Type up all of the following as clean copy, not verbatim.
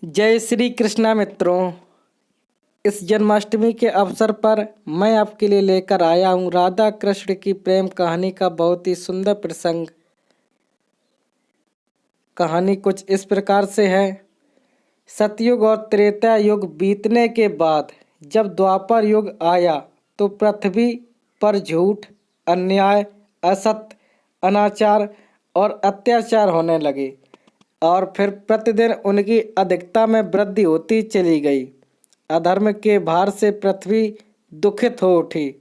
जय श्री कृष्णा मित्रों। इस जन्माष्टमी के अवसर पर मैं आपके लिए लेकर आया हूँ राधा कृष्ण की प्रेम कहानी का बहुत ही सुंदर प्रसंग। कहानी कुछ इस प्रकार से है। सतयुग और त्रेता युग बीतने के बाद जब द्वापर युग आया तो पृथ्वी पर झूठ, अन्याय, असत्य, अनाचार और अत्याचार होने लगे और फिर प्रतिदिन उनकी अधिकता में वृद्धि होती चली गई। अधर्म के भार से पृथ्वी दुखित हो उठी।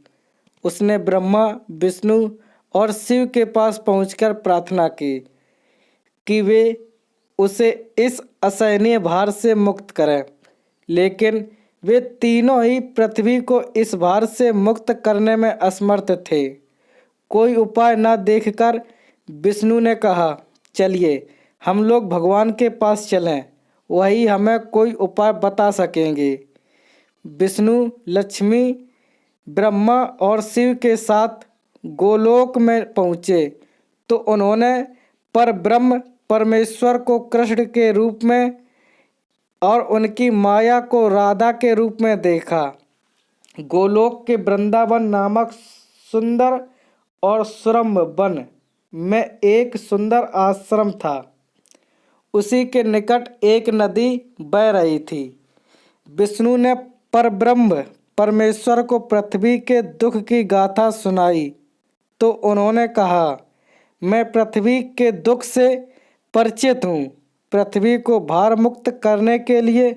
उसने ब्रह्मा, विष्णु और शिव के पास पहुंचकर प्रार्थना की कि वे उसे इस असहनीय भार से मुक्त करें, लेकिन वे तीनों ही पृथ्वी को इस भार से मुक्त करने में असमर्थ थे। कोई उपाय न देखकर विष्णु ने कहा, चलिए हम लोग भगवान के पास चलें, वही हमें कोई उपाय बता सकेंगे। विष्णु, लक्ष्मी, ब्रह्मा और शिव के साथ गोलोक में पहुँचे तो उन्होंने परब्रह्म परमेश्वर को कृष्ण के रूप में और उनकी माया को राधा के रूप में देखा। गोलोक के वृंदावन नामक सुंदर और सुरम्य वन में एक सुंदर आश्रम था। उसी के निकट एक नदी बह रही थी। विष्णु ने परब्रह्म परमेश्वर को पृथ्वी के दुख की गाथा सुनाई तो उन्होंने कहा, मैं पृथ्वी के दुख से परिचित हूँ। पृथ्वी को भार मुक्त करने के लिए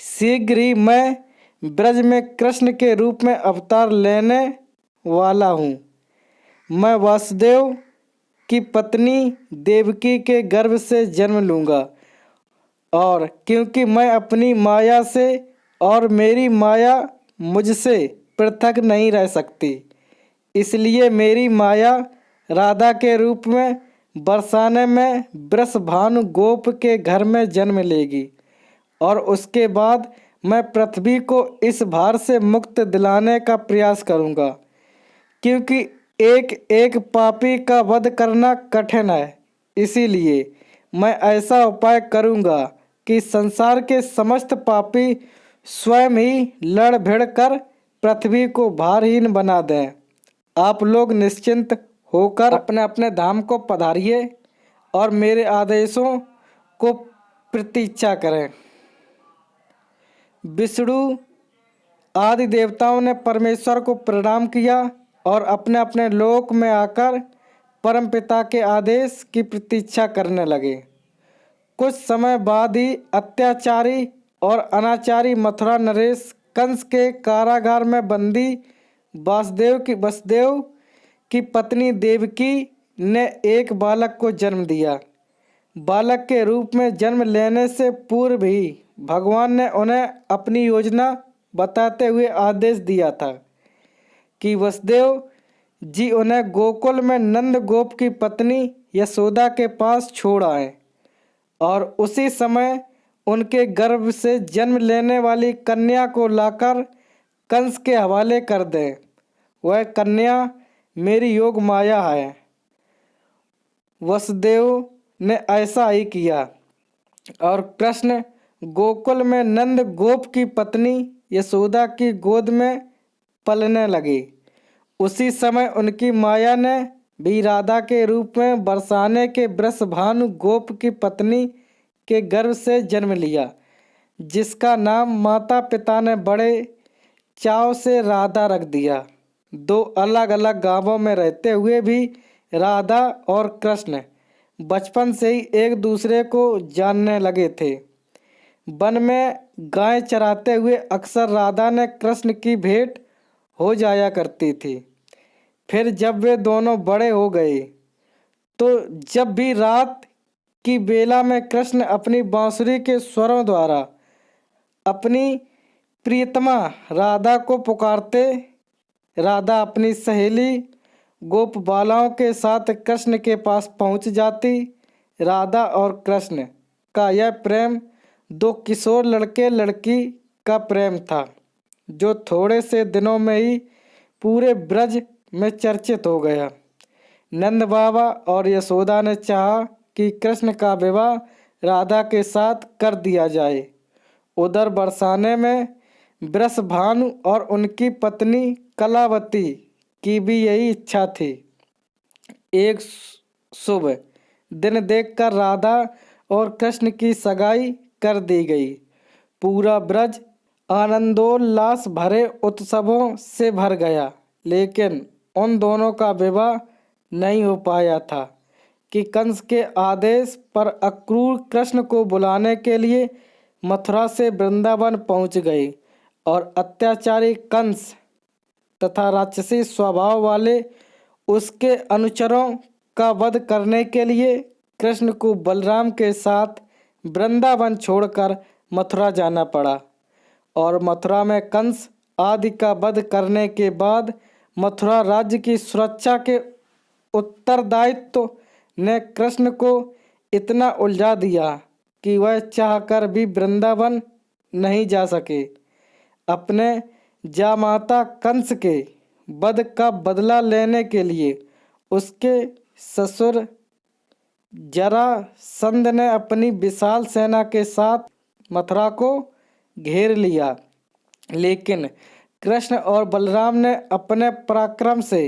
शीघ्र ही मैं ब्रज में कृष्ण के रूप में अवतार लेने वाला हूँ। मैं वासुदेव की पत्नी देवकी के गर्भ से जन्म लूँगा और क्योंकि मैं अपनी माया से और मेरी माया मुझसे पृथक नहीं रह सकती, इसलिए मेरी माया राधा के रूप में बरसाने में वृषभानु गोप के घर में जन्म लेगी और उसके बाद मैं पृथ्वी को इस भार से मुक्त दिलाने का प्रयास करूंगा। क्योंकि एक एक पापी का वध करना कठिन है, इसीलिए मैं ऐसा उपाय करूंगा कि संसार के समस्त पापी स्वयं ही लड़ भिड़ कर पृथ्वी को भारहीन बना दें। आप लोग निश्चिंत होकर अपने अपने धाम को पधारिए और मेरे आदेशों को प्रतीक्षा करें। विष्णु आदि देवताओं ने परमेश्वर को प्रणाम किया और अपने अपने लोक में आकर परमपिता के आदेश की प्रतीक्षा करने लगे। कुछ समय बाद ही अत्याचारी और अनाचारी मथुरा नरेश कंस के कारागार में बंदी वसुदेव की पत्नी देवकी ने एक बालक को जन्म दिया। बालक के रूप में जन्म लेने से पूर्व ही भगवान ने उन्हें अपनी योजना बताते हुए आदेश दिया था कि वसुदेव जी उन्हें गोकुल में नंद गोप की पत्नी यशोदा के पास छोड़ आए और उसी समय उनके गर्भ से जन्म लेने वाली कन्या को लाकर कंस के हवाले कर दें। वह कन्या मेरी योग माया है। वसुदेव ने ऐसा ही किया और कृष्ण गोकुल में नंद गोप की पत्नी यशोदा की गोद में पलने लगे। उसी समय उनकी माया ने भी राधा के रूप में बरसाने के वृषभानु गोप की पत्नी के गर्भ से जन्म लिया, जिसका नाम माता पिता ने बड़े चाव से राधा रख दिया। दो अलग अलग गांवों में रहते हुए भी राधा और कृष्ण बचपन से ही एक दूसरे को जानने लगे थे। वन में गाय चराते हुए अक्सर राधा ने कृष्ण की भेंट हो जाया करती थी। फिर जब वे दोनों बड़े हो गए तो जब भी रात की बेला में कृष्ण अपनी बांसुरी के स्वरों द्वारा अपनी प्रियतमा राधा को पुकारते, राधा अपनी सहेली गोप बालाओं के साथ कृष्ण के पास पहुंच जाती। राधा और कृष्ण का यह प्रेम दो किशोर लड़के लड़की का प्रेम था, जो थोड़े से दिनों में ही पूरे ब्रज में चर्चित हो गया। नंद बाबा और यशोदा ने चाहा कि कृष्ण का विवाह राधा के साथ कर दिया जाए उधर बरसाने में वृषभानु और उनकी पत्नी कलावती की भी यही इच्छा थी। एक शुभ दिन देखकर राधा और कृष्ण की सगाई कर दी गई। पूरा ब्रज आनंदोल्लास भरे उत्सवों से भर गया, लेकिन उन दोनों का विवाह नहीं हो पाया था कि कंस के आदेश पर अक्रूर कृष्ण को बुलाने के लिए मथुरा से वृंदावन पहुंच गए और अत्याचारी कंस तथा राक्षसी स्वभाव वाले उसके अनुचरों का वध करने के लिए कृष्ण को बलराम के साथ वृंदावन छोड़कर मथुरा जाना पड़ा। और मथुरा में कंस आदि का वध करने के बाद मथुरा राज्य की सुरक्षा के उत्तरदायित्व ने कृष्ण को इतना उलझा दिया कि वह चाहकर भी वृंदावन नहीं जा सके। अपने जामाता कंस के वध का बदला लेने के लिए उसके ससुर जरासंध ने अपनी विशाल सेना के साथ मथुरा को घेर लिया, लेकिन कृष्ण और बलराम ने अपने पराक्रम से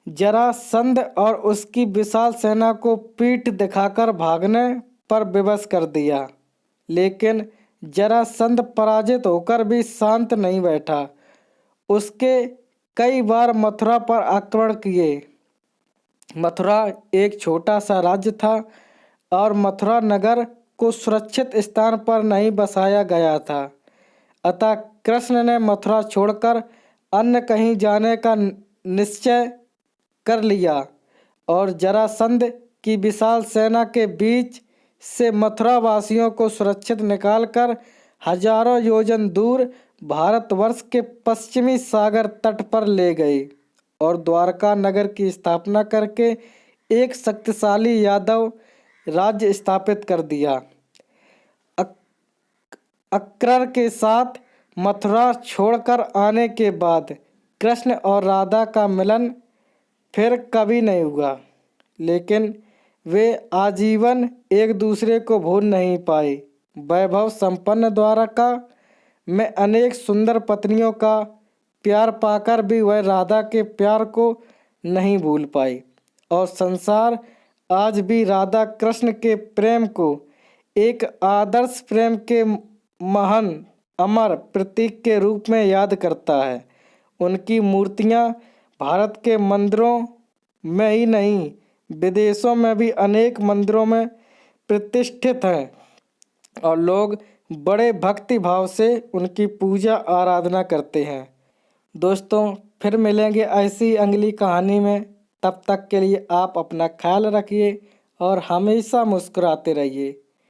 जरासंध और उसकी विशाल सेना को पीठ दिखाकर भागने पर विवश कर दिया। लेकिन जरासंध पराजित होकर भी शांत नहीं बैठा। उसके कई बार मथुरा पर आक्रमण किए। मथुरा एक छोटा सा राज्य था और मथुरा नगर को सुरक्षित स्थान पर नहीं बसाया गया था। अतः कृष्ण ने मथुरा छोड़कर अन्य कहीं जाने का निश्चय कर लिया और जरासंध की विशाल सेना के बीच से मथुरा वासियों को सुरक्षित निकालकर हजारों योजन दूर भारतवर्ष के पश्चिमी सागर तट पर ले गए और द्वारका नगर की स्थापना करके एक शक्तिशाली यादव राज्य स्थापित कर दिया। अक्रर के साथ मथुरा छोड़कर आने के बाद कृष्ण और राधा का मिलन फिर कभी नहीं हुआ, लेकिन वे आजीवन एक दूसरे को भूल नहीं पाए। वैभव संपन्न द्वारका में अनेक सुंदर पत्नियों का प्यार पाकर भी वह राधा के प्यार को नहीं भूल पाई और संसार आज भी राधा कृष्ण के प्रेम को एक आदर्श प्रेम के महान अमर प्रतीक के रूप में याद करता है। उनकी मूर्तियां भारत के मंदिरों में ही नहीं, विदेशों में भी अनेक मंदिरों में प्रतिष्ठित हैं और लोग बड़े भक्ति भाव से उनकी पूजा आराधना करते हैं। दोस्तों, फिर मिलेंगे ऐसी अगली कहानी में। तब तक के लिए आप अपना ख्याल रखिए और हमेशा मुस्कुराते रहिए।